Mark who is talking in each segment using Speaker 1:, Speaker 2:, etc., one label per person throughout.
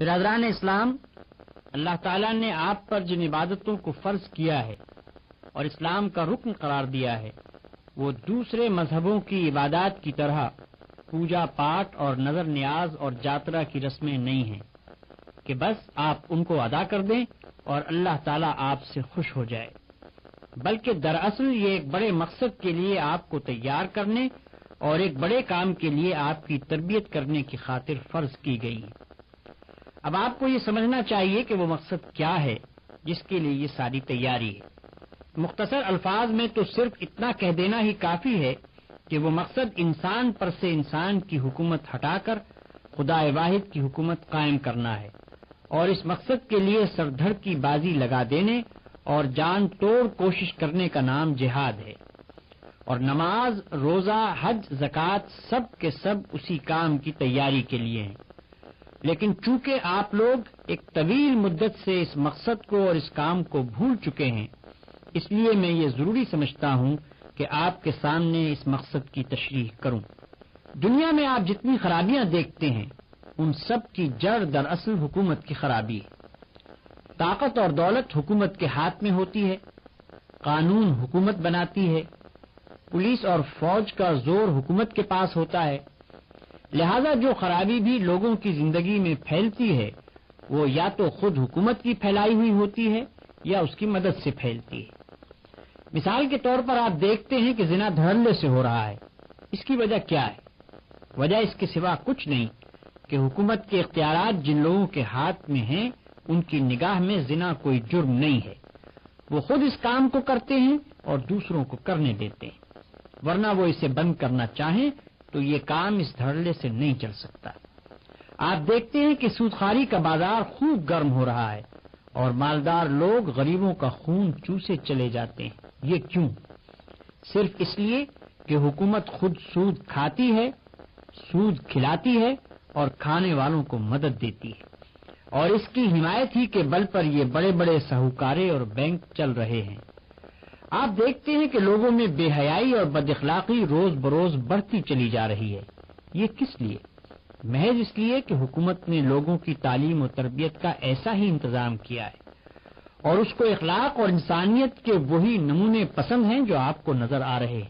Speaker 1: برادران اسلام، اللہ تعالیٰ نے آپ پر جن عبادتوں کو فرض کیا ہے اور اسلام کا رکن قرار دیا ہے وہ دوسرے مذہبوں کی عبادات کی طرح پوجا پاٹ اور نظر نیاز اور جاترا کی رسمیں نہیں ہیں کہ بس آپ ان کو ادا کر دیں اور اللہ تعالیٰ آپ سے خوش ہو جائے، بلکہ دراصل یہ ایک بڑے مقصد کے لیے آپ کو تیار کرنے اور ایک بڑے کام کے لیے آپ کی تربیت کرنے کی خاطر فرض کی گئی ہے۔ اب آپ کو یہ سمجھنا چاہیے کہ وہ مقصد کیا ہے جس کے لیے یہ ساری تیاری ہے۔ مختصر الفاظ میں تو صرف اتنا کہہ دینا ہی کافی ہے کہ وہ مقصد انسان پر سے انسان کی حکومت ہٹا کر خدا واحد کی حکومت قائم کرنا ہے، اور اس مقصد کے لیے سر دھڑ کی بازی لگا دینے اور جان توڑ کوشش کرنے کا نام جہاد ہے، اور نماز، روزہ، حج، زکوٰۃ سب کے سب اسی کام کی تیاری کے لیے ہیں۔ لیکن چونکہ آپ لوگ ایک طویل مدت سے اس مقصد کو اور اس کام کو بھول چکے ہیں، اس لیے میں یہ ضروری سمجھتا ہوں کہ آپ کے سامنے اس مقصد کی تشریح کروں۔ دنیا میں آپ جتنی خرابیاں دیکھتے ہیں ان سب کی جڑ دراصل حکومت کی خرابی ہے۔ طاقت اور دولت حکومت کے ہاتھ میں ہوتی ہے، قانون حکومت بناتی ہے، پولیس اور فوج کا زور حکومت کے پاس ہوتا ہے، لہذا جو خرابی بھی لوگوں کی زندگی میں پھیلتی ہے وہ یا تو خود حکومت کی پھیلائی ہوئی ہوتی ہے یا اس کی مدد سے پھیلتی ہے۔ مثال کے طور پر آپ دیکھتے ہیں کہ زنا دھڑلے سے ہو رہا ہے، اس کی وجہ کیا ہے؟ وجہ اس کے سوا کچھ نہیں کہ حکومت کے اختیارات جن لوگوں کے ہاتھ میں ہیں ان کی نگاہ میں زنا کوئی جرم نہیں ہے، وہ خود اس کام کو کرتے ہیں اور دوسروں کو کرنے دیتے ہیں، ورنہ وہ اسے بند کرنا چاہیں تو یہ کام اس دھڑلے سے نہیں چل سکتا۔ آپ دیکھتے ہیں کہ سودخواری کا بازار خوب گرم ہو رہا ہے اور مالدار لوگ غریبوں کا خون چوسے چلے جاتے ہیں۔ یہ کیوں؟ صرف اس لیے کہ حکومت خود سود کھاتی ہے، سود کھلاتی ہے اور کھانے والوں کو مدد دیتی ہے، اور اس کی حمایت ہی کے بل پر یہ بڑے بڑے ساہوکارے اور بینک چل رہے ہیں۔ آپ دیکھتے ہیں کہ لوگوں میں بے حیائی اور بد اخلاقی روز بروز بڑھتی چلی جا رہی ہے۔ یہ کس لیے؟ محض اس لیے کہ حکومت نے لوگوں کی تعلیم و تربیت کا ایسا ہی انتظام کیا ہے، اور اس کو اخلاق اور انسانیت کے وہی نمونے پسند ہیں جو آپ کو نظر آ رہے ہیں۔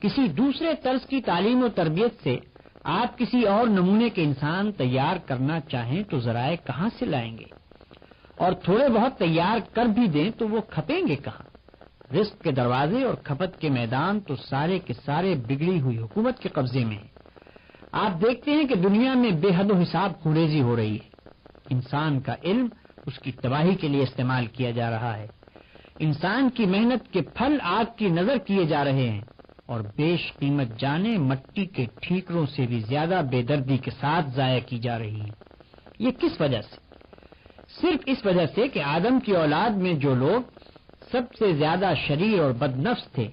Speaker 1: کسی دوسرے طرز کی تعلیم و تربیت سے آپ کسی اور نمونے کے انسان تیار کرنا چاہیں تو ذرائع کہاں سے لائیں گے؟ اور تھوڑے بہت تیار کر بھی دیں تو وہ کھپیں گے کہاں؟ رزق کے دروازے اور کھپت کے میدان تو سارے کے سارے بگڑی ہوئی حکومت کے قبضے میں ہیں۔ آپ دیکھتے ہیں کہ دنیا میں بے حد و حساب خونریزی ہو رہی ہے، انسان کا علم اس کی تباہی کے لیے استعمال کیا جا رہا ہے، انسان کی محنت کے پھل آگ کی نظر کیے جا رہے ہیں، اور بیش قیمت جانیں مٹی کے ٹھیکروں سے بھی زیادہ بے دردی کے ساتھ ضائع کی جا رہی ہیں۔ یہ کس وجہ سے؟ صرف اس وجہ سے کہ آدم کی اولاد میں جو لوگ سب سے زیادہ شریر اور بد نفس تھے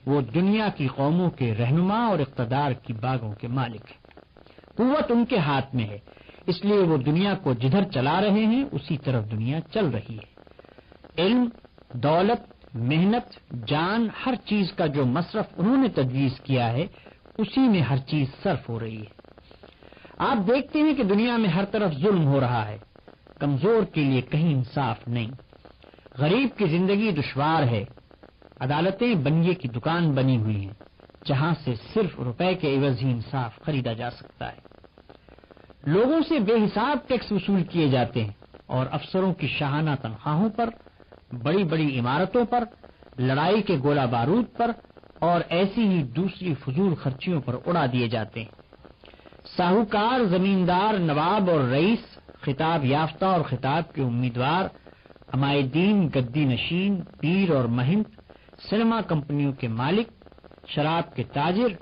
Speaker 1: وہ دنیا کی قوموں کے رہنما اور اقتدار کی باغوں کے مالک ہیں۔ قوت ان کے ہاتھ میں ہے، اس لیے وہ دنیا کو جدھر چلا رہے ہیں اسی طرف دنیا چل رہی ہے۔ علم، دولت، محنت، جان، ہر چیز کا جو مصرف انہوں نے تجویز کیا ہے اسی میں ہر چیز صرف ہو رہی ہے۔ آپ دیکھتے ہیں کہ دنیا میں ہر طرف ظلم ہو رہا ہے، کمزور کے لیے کہیں انصاف نہیں، غریب کی زندگی دشوار ہے، عدالتیں بنیے کی دکان بنی ہوئی ہیں جہاں سے صرف روپے کے عوض ہی انصاف خریدا جا سکتا ہے، لوگوں سے بے حساب ٹیکس وصول کیے جاتے ہیں اور افسروں کی شاہانہ تنخواہوں پر، بڑی بڑی عمارتوں پر، لڑائی کے گولہ بارود پر اور ایسی ہی دوسری فضول خرچیوں پر اڑا دیے جاتے ہیں۔ ساہوکار، زمیندار، نواب اور رئیس، خطاب یافتہ اور خطاب کے امیدوار، عمائدین، گدی نشین، پیر اور مہنت، سینما کمپنیوں کے مالک، شراب کے تاجر،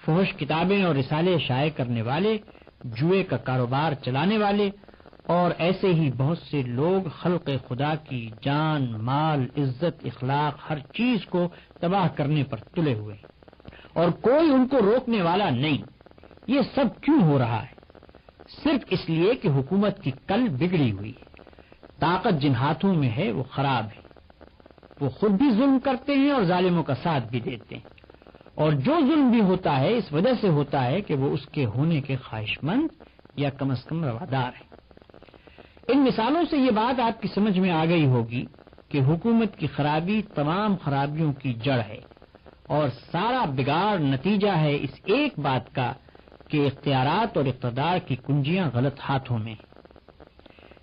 Speaker 1: فحش کتابیں اور رسالے شائع کرنے والے، جوئے کا کاروبار چلانے والے اور ایسے ہی بہت سے لوگ خلق خدا کی جان، مال، عزت، اخلاق، ہر چیز کو تباہ کرنے پر تلے ہوئے ہیں، اور کوئی ان کو روکنے والا نہیں۔ یہ سب کیوں ہو رہا ہے؟ صرف اس لیے کہ حکومت کی کل بگڑی ہوئی ہے، طاقت جن ہاتھوں میں ہے وہ خراب ہے، وہ خود بھی ظلم کرتے ہیں اور ظالموں کا ساتھ بھی دیتے ہیں، اور جو ظلم بھی ہوتا ہے اس وجہ سے ہوتا ہے کہ وہ اس کے ہونے کے خواہش مند یا کم از کم روادار ہیں۔ ان مثالوں سے یہ بات آپ کی سمجھ میں آ گئی ہوگی کہ حکومت کی خرابی تمام خرابیوں کی جڑ ہے اور سارا بگاڑ نتیجہ ہے اس ایک بات کا کہ اختیارات اور اقتدار کی کنجیاں غلط ہاتھوں میں ہیں۔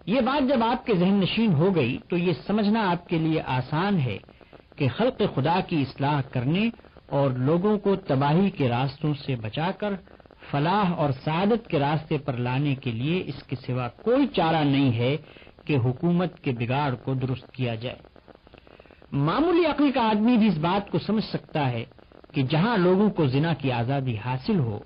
Speaker 1: یہ بات جب آپ کے ذہن نشین ہو گئی تو یہ سمجھنا آپ کے لیے آسان ہے کہ خلق خدا کی اصلاح کرنے اور لوگوں کو تباہی کے راستوں سے بچا کر فلاح اور سعادت کے راستے پر لانے کے لیے اس کے سوا کوئی چارہ نہیں ہے کہ حکومت کے بگاڑ کو درست کیا جائے۔ معمولی عقل کا آدمی بھی اس بات کو سمجھ سکتا ہے کہ جہاں لوگوں کو زنا کی آزادی حاصل ہو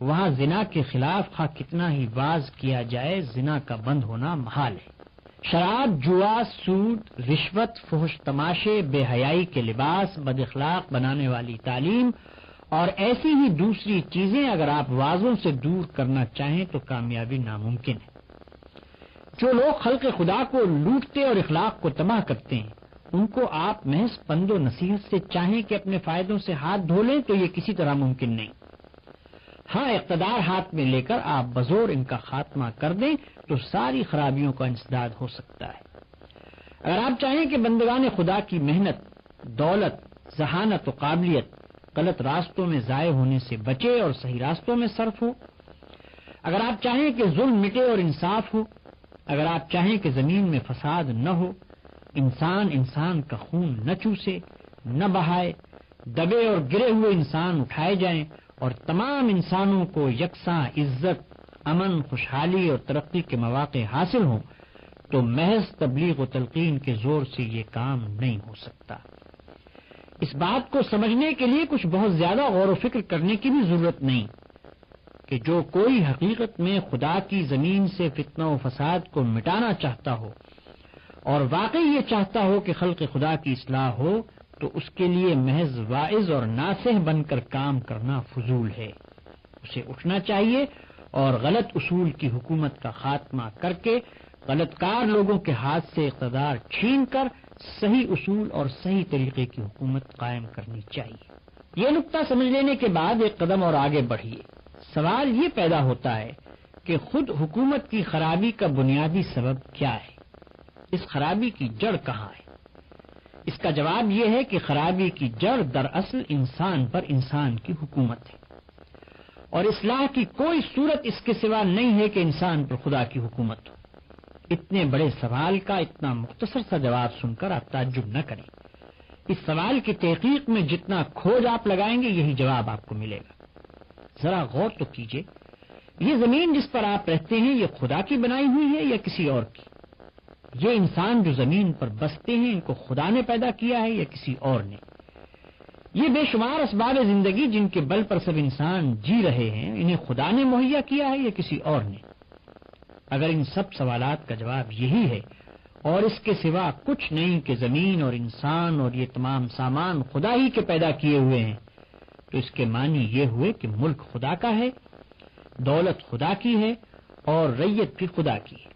Speaker 1: وہاں زنا کے خلاف خواہ کتنا ہی باز کیا جائے زنا کا بند ہونا محال ہے۔ شراب، جوا، سود، رشوت، فحش تماشے، بے حیائی کے لباس، بد اخلاق بنانے والی تعلیم اور ایسی ہی دوسری چیزیں اگر آپ واضحوں سے دور کرنا چاہیں تو کامیابی ناممکن ہے۔ جو لوگ خلق خدا کو لوٹتے اور اخلاق کو تباہ کرتے ہیں ان کو آپ محض پند و نصیحت سے چاہیں کہ اپنے فائدوں سے ہاتھ دھو لیں تو یہ کسی طرح ممکن نہیں۔ ہاں، اقتدار ہاتھ میں لے کر آپ بزور ان کا خاتمہ کر دیں تو ساری خرابیوں کا انسداد ہو سکتا ہے۔ اگر آپ چاہیں کہ بندگان خدا کی محنت، دولت، ذہانت و قابلیت غلط راستوں میں ضائع ہونے سے بچے اور صحیح راستوں میں صرف ہو، اگر آپ چاہیں کہ ظلم مٹے اور انصاف ہو، اگر آپ چاہیں کہ زمین میں فساد نہ ہو، انسان کا خون نہ چوسے، نہ بہائے، دبے اور گرے ہوئے انسان اٹھائے جائیں اور تمام انسانوں کو یکساں عزت، امن، خوشحالی اور ترقی کے مواقع حاصل ہوں تو محض تبلیغ و تلقین کے زور سے یہ کام نہیں ہو سکتا۔ اس بات کو سمجھنے کے لیے کچھ بہت زیادہ غور و فکر کرنے کی بھی ضرورت نہیں کہ جو کوئی حقیقت میں خدا کی زمین سے فتنہ و فساد کو مٹانا چاہتا ہو اور واقعی یہ چاہتا ہو کہ خلق خدا کی اصلاح ہو تو اس کے لیے محض واعظ اور ناصح بن کر کام کرنا فضول ہے۔ اسے اٹھنا چاہیے اور غلط اصول کی حکومت کا خاتمہ کر کے غلط کار لوگوں کے ہاتھ سے اقتدار چھین کر صحیح اصول اور صحیح طریقے کی حکومت قائم کرنی چاہیے۔ یہ نقطہ سمجھ لینے کے بعد ایک قدم اور آگے بڑھیے۔ سوال یہ پیدا ہوتا ہے کہ خود حکومت کی خرابی کا بنیادی سبب کیا ہے؟ اس خرابی کی جڑ کہاں ہے؟ اس کا جواب یہ ہے کہ خرابی کی جڑ دراصل انسان پر انسان کی حکومت ہے اور اصلاح کی کوئی صورت اس کے سوا نہیں ہے کہ انسان پر خدا کی حکومت ہو۔ اتنے بڑے سوال کا اتنا مختصر سا جواب سن کر آپ تعجب نہ کریں۔ اس سوال کی تحقیق میں جتنا کھوج آپ لگائیں گے یہی جواب آپ کو ملے گا۔ ذرا غور تو کیجئے، یہ زمین جس پر آپ رہتے ہیں یہ خدا کی بنائی ہوئی ہے یا کسی اور کی؟ یہ انسان جو زمین پر بستے ہیں ان کو خدا نے پیدا کیا ہے یا کسی اور نے؟ یہ بے شمار اسباب زندگی جن کے بل پر سب انسان جی رہے ہیں انہیں خدا نے مہیا کیا ہے یا کسی اور نے؟ اگر ان سب سوالات کا جواب یہی ہے اور اس کے سوا کچھ نہیں کہ زمین اور انسان اور یہ تمام سامان خدا ہی کے پیدا کیے ہوئے ہیں تو اس کے معنی یہ ہوئے کہ ملک خدا کا ہے، دولت خدا کی ہے اور رعیت بھی خدا کی ہے۔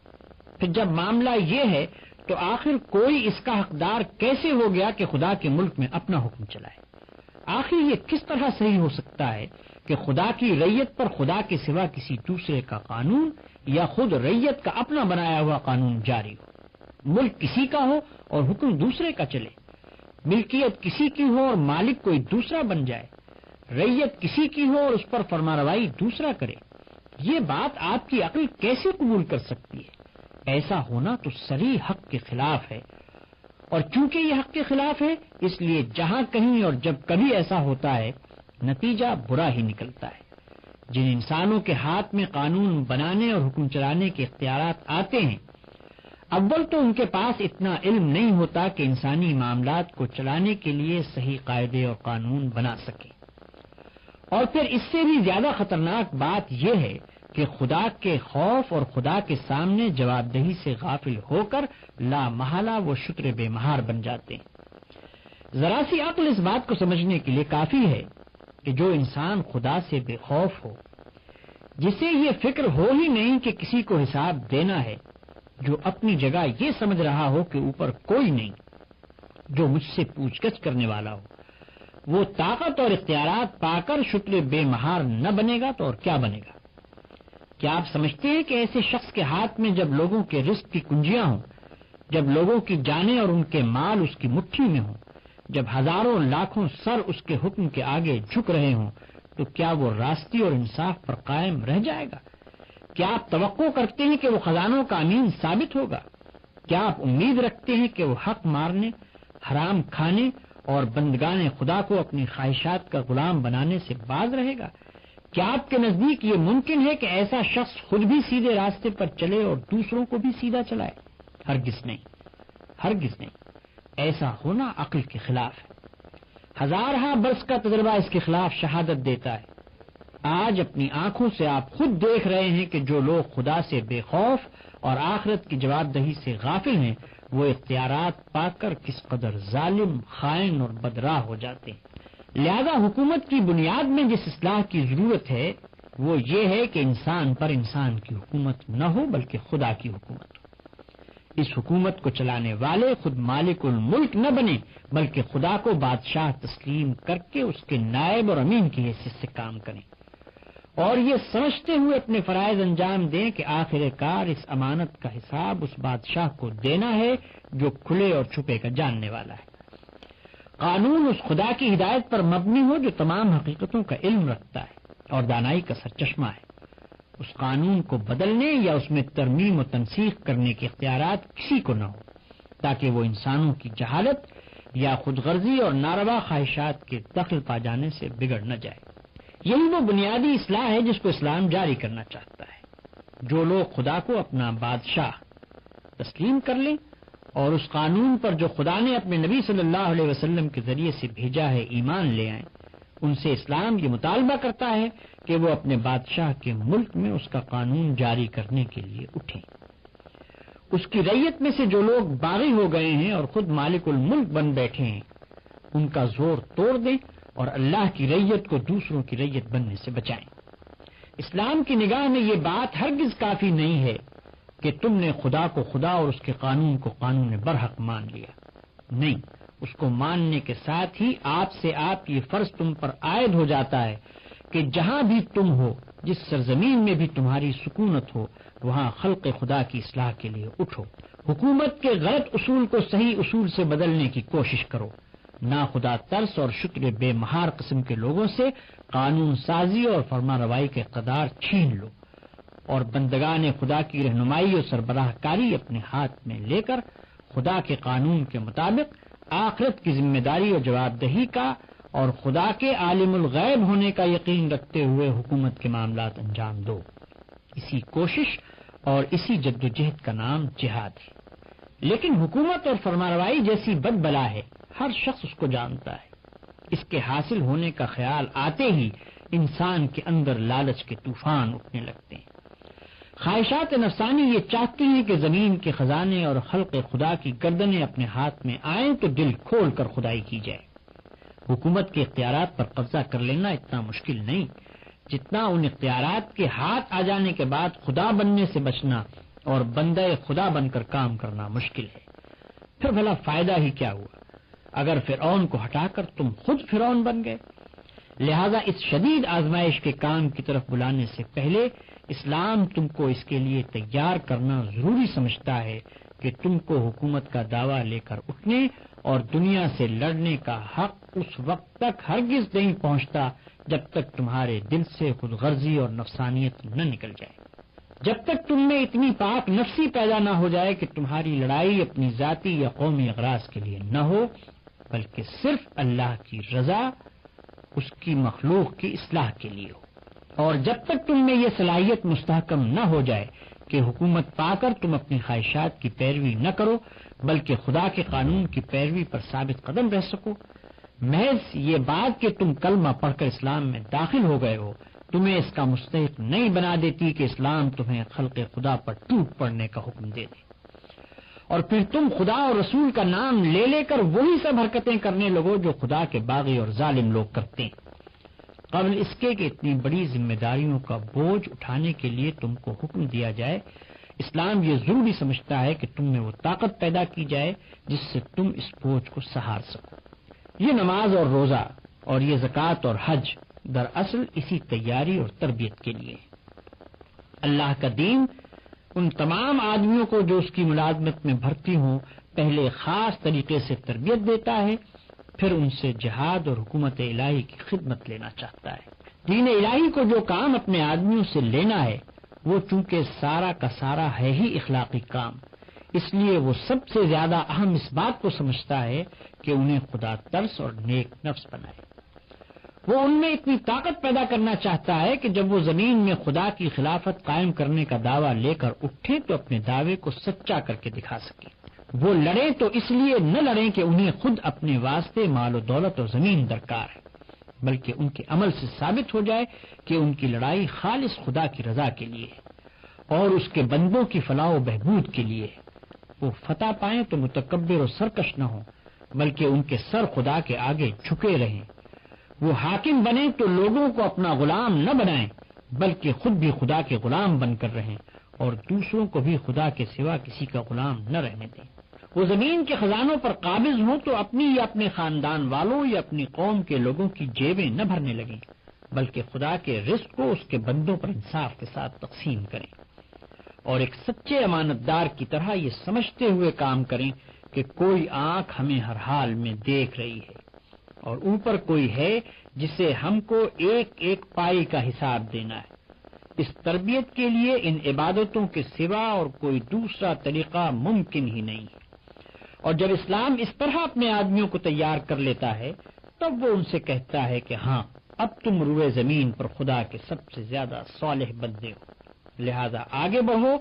Speaker 1: پھر جب معاملہ یہ ہے تو آخر کوئی اس کا حقدار کیسے ہو گیا کہ خدا کے ملک میں اپنا حکم چلائے؟ آخر یہ کس طرح صحیح ہو سکتا ہے کہ خدا کی رعیت پر خدا کے سوا کسی دوسرے کا قانون یا خود رعیت کا اپنا بنایا ہوا قانون جاری ہو؟ ملک کسی کا ہو اور حکم دوسرے کا چلے، ملکیت کسی کی ہو اور مالک کوئی دوسرا بن جائے، رعیت کسی کی ہو اور اس پر فرمانروائی دوسرا کرے، یہ بات آپ کی عقل کیسے قبول کر سکتی ہے؟ ایسا ہونا تو صریح حق کے خلاف ہے، اور چونکہ یہ حق کے خلاف ہے اس لیے جہاں کہیں اور جب کبھی ایسا ہوتا ہے نتیجہ برا ہی نکلتا ہے۔ جن انسانوں کے ہاتھ میں قانون بنانے اور حکم چلانے کے اختیارات آتے ہیں اول تو ان کے پاس اتنا علم نہیں ہوتا کہ انسانی معاملات کو چلانے کے لیے صحیح قاعدے اور قانون بنا سکیں، اور پھر اس سے بھی زیادہ خطرناک بات یہ ہے کہ خدا کے خوف اور خدا کے سامنے جواب دہی سے غافل ہو کر لا محالہ وہ شتر بے مہار بن جاتے ہیں۔ ذرا سی عقل اس بات کو سمجھنے کے لیے کافی ہے کہ جو انسان خدا سے بے خوف ہو، جسے یہ فکر ہو ہی نہیں کہ کسی کو حساب دینا ہے، جو اپنی جگہ یہ سمجھ رہا ہو کہ اوپر کوئی نہیں جو مجھ سے پوچھ گچھ کرنے والا ہو، وہ طاقت اور اختیارات پا کر شتر بے مہار نہ بنے گا تو اور کیا بنے گا؟ کیا آپ سمجھتے ہیں کہ ایسے شخص کے ہاتھ میں جب لوگوں کے رزق کی کنجیاں ہوں، جب لوگوں کی جانیں اور ان کے مال اس کی مٹھی میں ہوں، جب ہزاروں لاکھوں سر اس کے حکم کے آگے جھک رہے ہوں، تو کیا وہ راستی اور انصاف پر قائم رہ جائے گا؟ کیا آپ توقع کرتے ہیں کہ وہ خزانوں کا امین ثابت ہوگا؟ کیا آپ امید رکھتے ہیں کہ وہ حق مارنے، حرام کھانے اور بندگان خدا کو اپنی خواہشات کا غلام بنانے سے باز رہے گا؟ کیا آپ کے نزدیک یہ ممکن ہے کہ ایسا شخص خود بھی سیدھے راستے پر چلے اور دوسروں کو بھی سیدھا چلائے؟ ہرگز نہیں، ہرگز نہیں۔ ایسا ہونا عقل کے خلاف ہے۔ ہزارہ برس کا تجربہ اس کے خلاف شہادت دیتا ہے۔ آج اپنی آنکھوں سے آپ خود دیکھ رہے ہیں کہ جو لوگ خدا سے بے خوف اور آخرت کی جواب دہی سے غافل ہیں، وہ اختیارات پا کر کس قدر ظالم، خائن اور بدراہ ہو جاتے ہیں۔ لہذا حکومت کی بنیاد میں جس اصلاح کی ضرورت ہے وہ یہ ہے کہ انسان پر انسان کی حکومت نہ ہو بلکہ خدا کی حکومت ہو۔ اس حکومت کو چلانے والے خود مالک الملک نہ بنے بلکہ خدا کو بادشاہ تسلیم کر کے اس کے نائب اور امین کی حیثیت سے کام کریں، اور یہ سمجھتے ہوئے اپنے فرائض انجام دیں کہ آخر کار اس امانت کا حساب اس بادشاہ کو دینا ہے جو کھلے اور چھپے کا جاننے والا ہے۔ قانون اس خدا کی ہدایت پر مبنی ہو جو تمام حقیقتوں کا علم رکھتا ہے اور دانائی کا سرچشمہ ہے۔ اس قانون کو بدلنے یا اس میں ترمیم و تنسیخ کرنے کے اختیارات کسی کو نہ ہو، تاکہ وہ انسانوں کی جہالت یا خود غرضی اور ناروا خواہشات کے دخل پا جانے سے بگڑ نہ جائے۔ یہی وہ بنیادی اصلاح ہے جس کو اسلام جاری کرنا چاہتا ہے۔ جو لوگ خدا کو اپنا بادشاہ تسلیم کر لیں اور اس قانون پر جو خدا نے اپنے نبی صلی اللہ علیہ وسلم کے ذریعے سے بھیجا ہے ایمان لے آئیں، ان سے اسلام یہ مطالبہ کرتا ہے کہ وہ اپنے بادشاہ کے ملک میں اس کا قانون جاری کرنے کے لیے اٹھیں۔ اس کی رعیت میں سے جو لوگ باغی ہو گئے ہیں اور خود مالک الملک بن بیٹھے ہیں، ان کا زور توڑ دیں اور اللہ کی رعیت کو دوسروں کی رعیت بننے سے بچائیں۔ اسلام کی نگاہ میں یہ بات ہرگز کافی نہیں ہے کہ تم نے خدا کو خدا اور اس کے قانون کو قانون برحق مان لیا۔ نہیں، اس کو ماننے کے ساتھ ہی آپ یہ فرض تم پر عائد ہو جاتا ہے کہ جہاں بھی تم ہو، جس سرزمین میں بھی تمہاری سکونت ہو، وہاں خلق خدا کی اصلاح کے لیے اٹھو۔ حکومت کے غلط اصول کو صحیح اصول سے بدلنے کی کوشش کرو۔ نا خدا ترس اور شکر بے مہار قسم کے لوگوں سے قانون سازی اور فرما روائی کے اقتدار چھین لو، اور بندگان خدا کی رہنمائی اور سربراہ کاری اپنے ہاتھ میں لے کر خدا کے قانون کے مطابق آخرت کی ذمہ داری اور جواب دہی کا اور خدا کے عالم الغیب ہونے کا یقین رکھتے ہوئے حکومت کے معاملات انجام دو۔ اسی کوشش اور اسی جدوجہد کا نام جہاد ہے۔ لیکن حکومت اور فرمانروائی جیسی بد بلا ہے، ہر شخص اس کو جانتا ہے۔ اس کے حاصل ہونے کا خیال آتے ہی انسان کے اندر لالچ کے طوفان اٹھنے لگتے ہیں۔ خواہشات نفسانی یہ چاہتی ہیں کہ زمین کے خزانے اور خلق خدا کی گردنیں اپنے ہاتھ میں آئیں تو دل کھول کر خدائی کی جائے۔ حکومت کے اختیارات پر قبضہ کر لینا اتنا مشکل نہیں جتنا ان اختیارات کے ہاتھ آ جانے کے بعد خدا بننے سے بچنا اور بندہ خدا بن کر کام کرنا مشکل ہے۔ پھر بھلا فائدہ ہی کیا ہوا اگر فرعون کو ہٹا کر تم خود فرعون بن گئے؟ لہذا اس شدید آزمائش کے کام کی طرف بلانے سے پہلے اسلام تم کو اس کے لیے تیار کرنا ضروری سمجھتا ہے کہ تم کو حکومت کا دعویٰ لے کر اٹھنے اور دنیا سے لڑنے کا حق اس وقت تک ہرگز نہیں پہنچتا جب تک تمہارے دل سے خود غرضی اور نفسانیت نہ نکل جائے، جب تک تم میں اتنی پاک نفسی پیدا نہ ہو جائے کہ تمہاری لڑائی اپنی ذاتی یا قومی اغراض کے لیے نہ ہو بلکہ صرف اللہ کی رضا، اس کی مخلوق کی اصلاح کے لیے ہو، اور جب تک تم میں یہ صلاحیت مستحکم نہ ہو جائے کہ حکومت پا کر تم اپنی خواہشات کی پیروی نہ کرو بلکہ خدا کے قانون کی پیروی پر ثابت قدم رہ سکو۔ محض یہ بات کہ تم کلمہ پڑھ کر اسلام میں داخل ہو گئے ہو تمہیں اس کا مستحق نہیں بنا دیتی کہ اسلام تمہیں خلق خدا پر ٹوٹ پڑنے کا حکم دے دے، اور پھر تم خدا اور رسول کا نام لے لے کر وہی سب حرکتیں کرنے لگو جو خدا کے باغی اور ظالم لوگ کرتے ہیں۔ قبل اس کے کہ اتنی بڑی ذمہ داریوں کا بوجھ اٹھانے کے لیے تم کو حکم دیا جائے، اسلام یہ ضروری سمجھتا ہے کہ تم میں وہ طاقت پیدا کی جائے جس سے تم اس بوجھ کو سہار سکو۔ یہ نماز اور روزہ اور یہ زکوٰۃ اور حج دراصل اسی تیاری اور تربیت کے لیے۔ اللہ کا دین ان تمام آدمیوں کو جو اس کی ملازمت میں بھرتی ہوں پہلے خاص طریقے سے تربیت دیتا ہے، پھر ان سے جہاد اور حکومت الہی کی خدمت لینا چاہتا ہے۔ دین الہی کو جو کام اپنے آدمیوں سے لینا ہے وہ چونکہ سارا کا سارا ہے ہی اخلاقی کام، اس لیے وہ سب سے زیادہ اہم اس بات کو سمجھتا ہے کہ انہیں خدا ترس اور نیک نفس بنائے۔ وہ ان میں اتنی طاقت پیدا کرنا چاہتا ہے کہ جب وہ زمین میں خدا کی خلافت قائم کرنے کا دعویٰ لے کر اٹھے تو اپنے دعوے کو سچا کر کے دکھا سکے۔ وہ لڑیں تو اس لیے نہ لڑیں کہ انہیں خود اپنے واسطے مال و دولت اور زمین درکار ہے، بلکہ ان کے عمل سے ثابت ہو جائے کہ ان کی لڑائی خالص خدا کی رضا کے لیے ہے اور اس کے بندوں کی فلاح و بہبود کے لیے ہے۔ وہ فتح پائیں تو متکبر و سرکش نہ ہوں، بلکہ ان کے سر خدا کے آگے جھکے رہیں۔ وہ حاکم بنیں تو لوگوں کو اپنا غلام نہ بنائیں، بلکہ خود بھی خدا کے غلام بن کر رہیں اور دوسروں کو بھی خدا کے سوا کسی کا غلام نہ رہنے دیں۔ وہ زمین کے خزانوں پر قابض ہوں تو اپنی یا اپنے خاندان والوں یا اپنی قوم کے لوگوں کی جیبیں نہ بھرنے لگیں، بلکہ خدا کے رزق کو اس کے بندوں پر انصاف کے ساتھ تقسیم کریں، اور ایک سچے امانت دار کی طرح یہ سمجھتے ہوئے کام کریں کہ کوئی آنکھ ہمیں ہر حال میں دیکھ رہی ہے اور اوپر کوئی ہے جسے ہم کو ایک ایک پائی کا حساب دینا ہے۔ اس تربیت کے لیے ان عبادتوں کے سوا اور کوئی دوسرا طریقہ ممکن ہی نہیں ہے۔ اور جب اسلام اس طرح اپنے آدمیوں کو تیار کر لیتا ہے تب وہ ان سے کہتا ہے کہ ہاں، اب تم روئے زمین پر خدا کے سب سے زیادہ صالح بندے ہو، لہذا آگے بڑھو،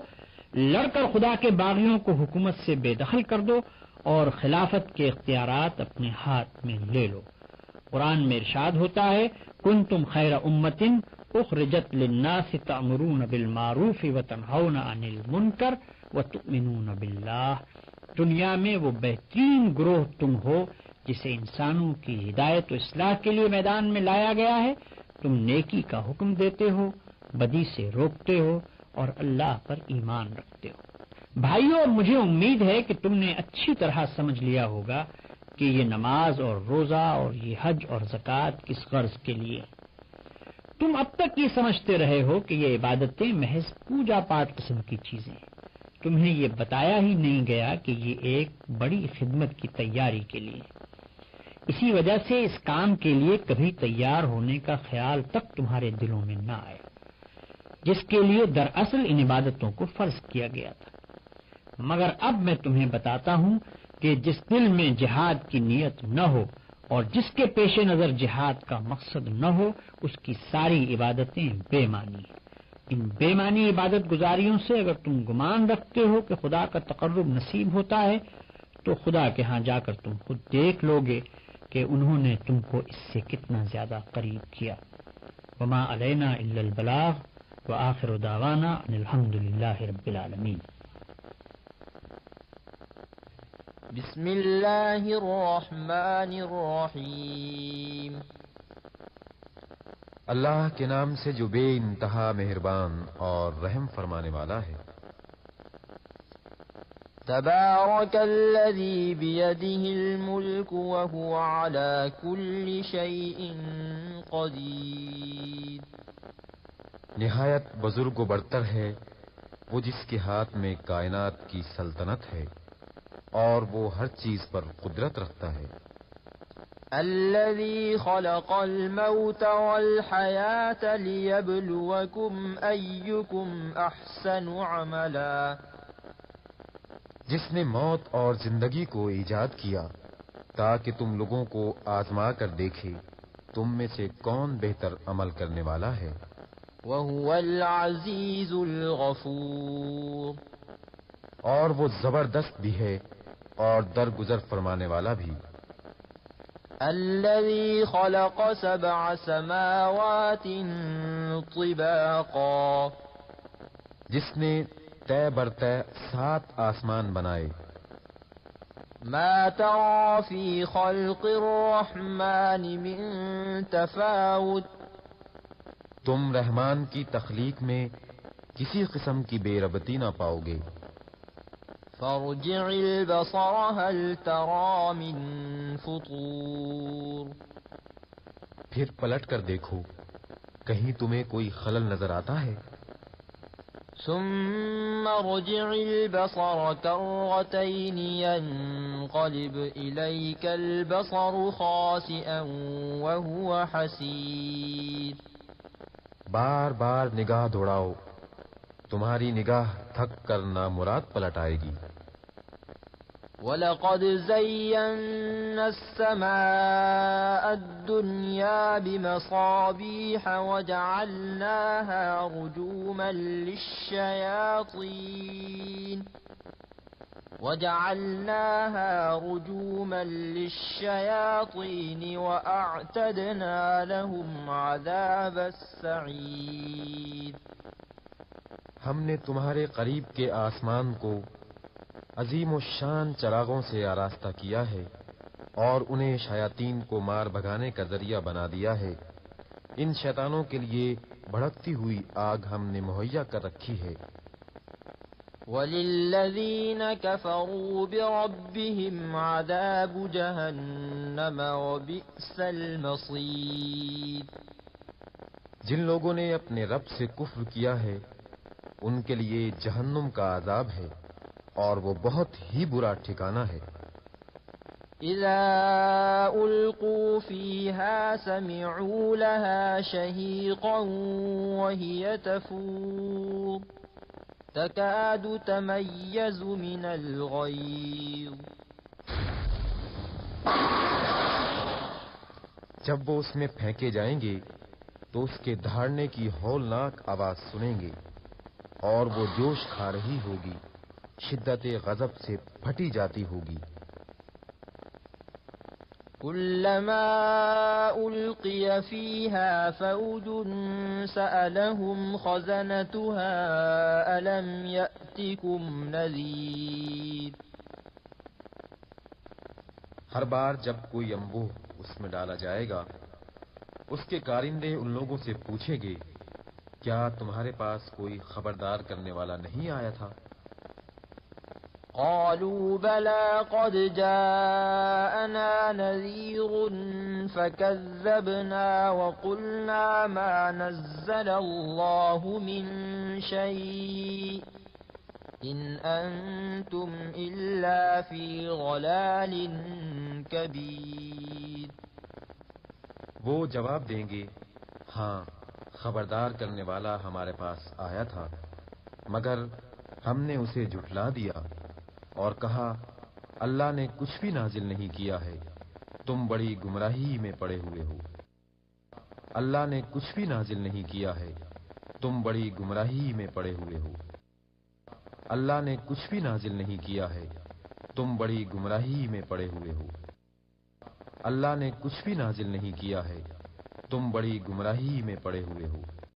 Speaker 1: لڑ کر خدا کے باغیوں کو حکومت سے بے دخل کر دو اور خلافت کے اختیارات اپنے ہاتھ میں لے لو۔ قرآن میں ارشاد ہوتا ہے، کنتم خیر امت اخرجت للناس تأمرون بالمعروف وتنہون عن المنکر وتؤمنون باللہ۔ دنیا میں وہ بہترین گروہ تم ہو جسے انسانوں کی ہدایت و اصلاح کے لیے میدان میں لایا گیا ہے۔ تم نیکی کا حکم دیتے ہو، بدی سے روکتے ہو اور اللہ پر ایمان رکھتے ہو۔ بھائیو، مجھے امید ہے کہ تم نے اچھی طرح سمجھ لیا ہوگا کہ یہ نماز اور روزہ اور یہ حج اور زکوٰۃ کس غرض کے لیے۔ تم اب تک یہ سمجھتے رہے ہو کہ یہ عبادتیں محض پوجا پاٹ قسم کی چیزیں ہیں۔ تمہیں یہ بتایا ہی نہیں گیا کہ یہ ایک بڑی خدمت کی تیاری کے لیے۔ اسی وجہ سے اس کام کے لیے کبھی تیار ہونے کا خیال تک تمہارے دلوں میں نہ آئے، جس کے لیے دراصل ان عبادتوں کو فرض کیا گیا تھا۔ مگر اب میں تمہیں بتاتا ہوں کہ جس دل میں جہاد کی نیت نہ ہو اور جس کے پیش نظر جہاد کا مقصد نہ ہو، اس کی ساری عبادتیں بے معنی ہیں۔ ان بے معنی عبادت گزاریوں سے اگر تم گمان رکھتے ہو کہ خدا کا تقرب نصیب ہوتا ہے تو خدا کے ہاں جا کر تم خود دیکھ لو گے کہ انہوں نے تم کو اس سے کتنا زیادہ قریب کیا۔ وما علینا الا البلاغ وآخر دعوانا ان الحمد للہ رب العالمین۔
Speaker 2: بسم اللہ الرحمن الرحیم۔
Speaker 3: اللہ کے نام سے جو بے انتہا مہربان اور رحم فرمانے والا ہے۔
Speaker 2: تبارک الذی بیدہ الملک وہو علی کل شیء قدیر۔
Speaker 3: نہایت بزرگ و برتر ہے وہ جس کے ہاتھ میں کائنات کی سلطنت ہے اور وہ ہر چیز پر قدرت رکھتا ہے۔
Speaker 2: الذي خلق الموت والحياة ليبلوكم أيكم أحسن عملا۔
Speaker 3: جس نے موت اور زندگی کو ایجاد کیا تاکہ تم لوگوں کو آزما کر دیکھے تم میں سے کون بہتر عمل کرنے والا ہے۔
Speaker 2: وهو العزيز الغفور۔
Speaker 3: اور وہ زبردست بھی ہے اور درگزر فرمانے والا بھی۔
Speaker 2: الذي خلق سبع سماوات طباقا۔
Speaker 3: جس نے طے برطے 7 آسمان بنائے۔
Speaker 2: ما ترى في خلق الرحمن من تفاوت۔
Speaker 3: تم رحمان کی تخلیق میں کسی قسم کی بے ربطی نہ پاؤ گے۔
Speaker 2: فارجع البصر هل ترى من فطور۔
Speaker 3: پھر پلٹ کر دیکھو کہیں تمہیں کوئی خلل نظر آتا ہے۔
Speaker 2: ثم ارجع البصر كرتين ينقلب إليك البصر خاسئا وهو حسير.
Speaker 3: بار بار نگاہ دوڑاؤ، تمہاری نگاہ تھک کر نامراد پلٹ آئے گی.
Speaker 2: وَلَقَدْ زَيَّنَّا السَّمَاءَ الدُّنْيَا بِمَصَابِيحَ وَجَعَلْنَاهَا رُجُومًا لِلشَّيَاطِينِ وَأَعْتَدْنَا لَهُمْ عَذَابَ السَّعِيرِ.
Speaker 3: ہم نے تمہارے قریب کے آسمان کو عظیم الشان چراغوں سے آراستہ کیا ہے اور انہیں شیاطین کو مار بھگانے کا ذریعہ بنا دیا ہے. ان شیطانوں کے لیے بھڑکتی ہوئی آگ ہم نے مہیا کر رکھی ہے.
Speaker 2: وَلِلَّذِينَ كَفَرُوا بِرَبِّهِمْ عَذَابُ جَهَنَّمَ وَبِئْسَ الْمَصِيرُ.
Speaker 3: جن لوگوں نے اپنے رب سے کفر کیا ہے ان کے لیے جہنم کا عذاب ہے اور وہ بہت ہی برا ٹھکانہ ہے.
Speaker 2: إِذَا أُلْقُوا فِيهَا سَمِعُوا لَهَا شَهِيقًا وَهِيَ تَفُورُ تَكَادُ تَمَيَّزُ مِنَ الْغَيْظِ.
Speaker 3: جب وہ اس میں پھینکے جائیں گے تو اس کے دھاڑنے کی ہولناک آواز سنیں گے اور وہ جوش کھا رہی ہوگی، شدت غضب سے پھٹی جاتی ہوگی.
Speaker 2: كُلَّمَا أُلْقِيَ فِيهَا فَوْجٌ سَأَلَهُمْ خَزَنَتُهَا أَلَمْ يَأْتِكُمْ نَذِيرٌ.
Speaker 3: ہر بار جب کوئی انبوہ اس میں ڈالا جائے گا اس کے کارندے ان لوگوں سے پوچھیں گے کیا تمہارے پاس کوئی خبردار کرنے والا نہیں آیا تھا؟
Speaker 2: قالوا بلى قد جاءنا نذير فكذبنا وقلنا ما نزل الله من شيء إن أنتم إلا في ضلال كبير.
Speaker 3: وہ جواب دیں گے ہاں خبردار کرنے والا ہمارے پاس آیا تھا مگر ہم نے اسے جھٹلا دیا اور کہا اللہ نے کچھ بھی نازل نہیں کیا ہے، تم بڑی گمراہی میں پڑے ہوئے ہو. اللہ نے کچھ بھی نازل نہیں کیا ہے، تم بڑی گمراہی میں پڑے ہوئے ہو. اللہ نے کچھ بھی نازل نہیں کیا ہے، تم بڑی گمراہی میں پڑے ہوئے ہو. اللہ نے کچھ بھی نازل نہیں کیا ہے، تم بڑی گمراہی میں پڑے ہوئے ہو.